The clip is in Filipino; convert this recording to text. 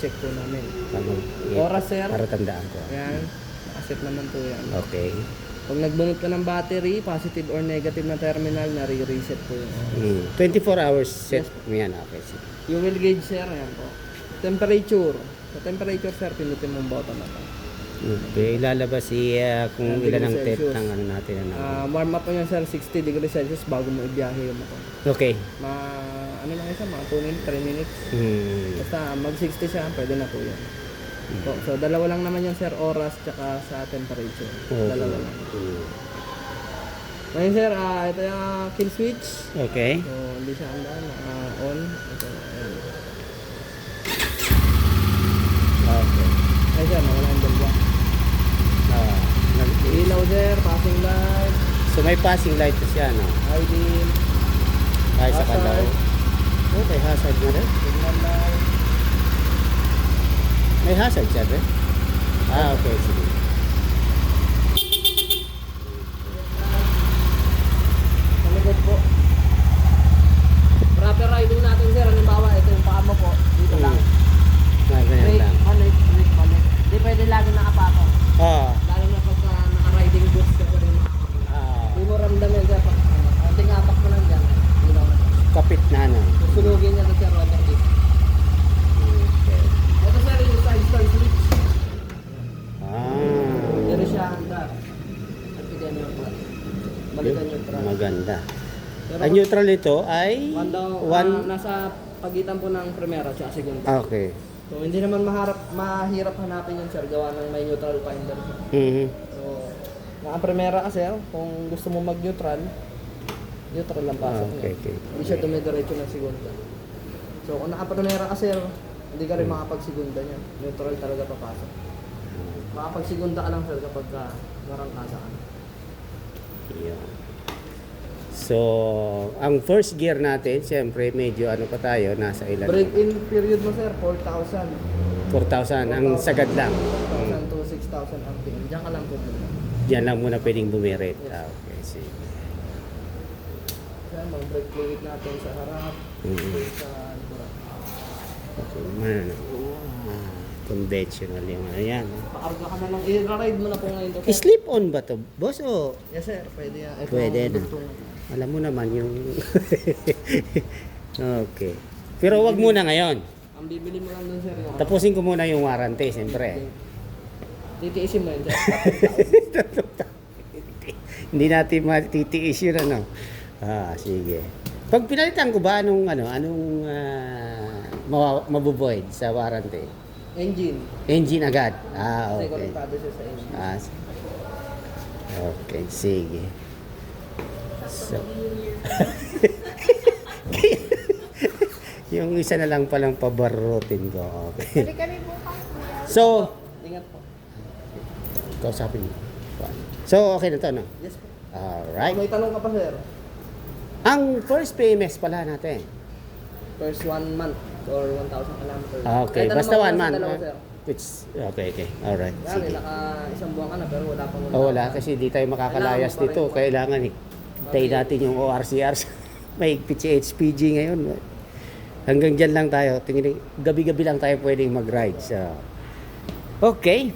check po namin. Ano, Oras, sir. para tandaan ko. Ayan, nakaset naman po yan. Okay. Pag nagbunot ka ng battery, positive or negative na terminal, nare-reset po yung oras. 24 hours set mo yan. Okay, sige. Fuel gauge, sir. Ayan po. Temperature. Sa temperature, sir, pinutin mong button na to. Okay, ilalabas kung Ilang ilan ang degrees tip Celsius. ng ano natin. Warm up po yan, sir, 60 degrees Celsius bago mo ibiyahe yung motor. Okay. Ano lang isa, mga 2 minutes, 3 minutes. Basta mag 60 siya, pwede na po yan. So, dalawa lang naman yan, sir, oras tsaka sa temperature. Dalawa lang. Ngayon, sir, ito yung kill switch. Okay. So, hindi siya on. Ito, ayan. Okay. Ay, sir, nawala yung dalawa. Ilaw, sir, passing light, So may passing light na siya, no? high beam, Kahit sa Hazard. kalaw. Okay, hazard na rin. signal light. May hazard siya, ba? Okay, sige. Sa likod po. Proper riding natin, sir. Halimbawa, ito yung paa mo po. Dito lang. Ganyan Brake, lang. balik, brake, balik. Hindi pwede lagi nakapatong. Ah. Lalo na pagka naka-riding boots ka pa rin makakapatong. Ah. Hindi mo ramdam yan, sir. Pag konting apak mo lang dyan. Hindi lang na. Kapit na, no? Susunugin niya na, sir, rubber disc. Okay. Ito, sir, yung side stand switch. Ah. Pero siya handar. At bigyan yung clutch. Balikan yung clutch. Maganda. Pero Ang neutral nito ay one daw, one. nasa pagitan po ng primera at segunda. Okay. So hindi naman mahirap hanapin yung sir, gawa ng may neutral finder. Mhm. So, ang primera kasi, kung gusto mo mag-neutral, neutral lang pasok niya. Okay. Hindi siya dumidiretso ng segunda. So kung naka-primera ka sir, hindi ka rin makapag-segunda niya. Neutral talaga papasok. Makapag-segunda ka lang sir kapag narangkasa ka. Yeah. So, ang first gear natin, siyempre medyo ano pa tayo, nasa ilan? Break-in period mo sir, 4,000. 4,000. Ang sagad lang. 4,000 to 6,000 RPM. Diyan ka lang po muna. Diyan lang muna pwedeng bumirit. Yes. Okay, sige. Kaya mga brake fluid natin sa harap, sa likuran. Okay, man. Conventional yung ano yan. Pakarga ka na lang, i-ride mo na po ngayon to. sir. Slip on ba to, boss? O? Yes sir, pwede yan. Ito Pwede ang na. dugtong. Alam mo naman yung... Okay. Pero wag muna ngayon. Ang bibili mo lang dun sir, yung Tapusin ko muna yung warranty, siyempre. titiisin mo yun sir. Hindi natin matitiis yun, ano. Sige. Pag pinalitan ko ba, anong mabuvoid sa warranty? Engine. Engine agad. Kasi Okay. konektado siya sa engine. Okay, sige. So, yung isa na lang palang pabarutin ko. Okay. So, Ingat po. kausapin mo. So, okay na to, no? Yes po. Alright. May tanong ka pa sir. Ang first PMS pala natin. First 1 month or 1,000 kilometers. Okay, Kahit basta ano 1 mga month. dalawa, sir. Okay. Alright, Yan, sige. naka isang buwan ka na pero wala pang Wala kasi di tayo makakalayas Kailangan mo pa dito. rin. Kailangan tayo natin yung ORCR. May HPG ngayon. Hanggang dyan lang tayo. Tingin, gabi-gabi lang tayo pwedeng mag-ride. So, okay.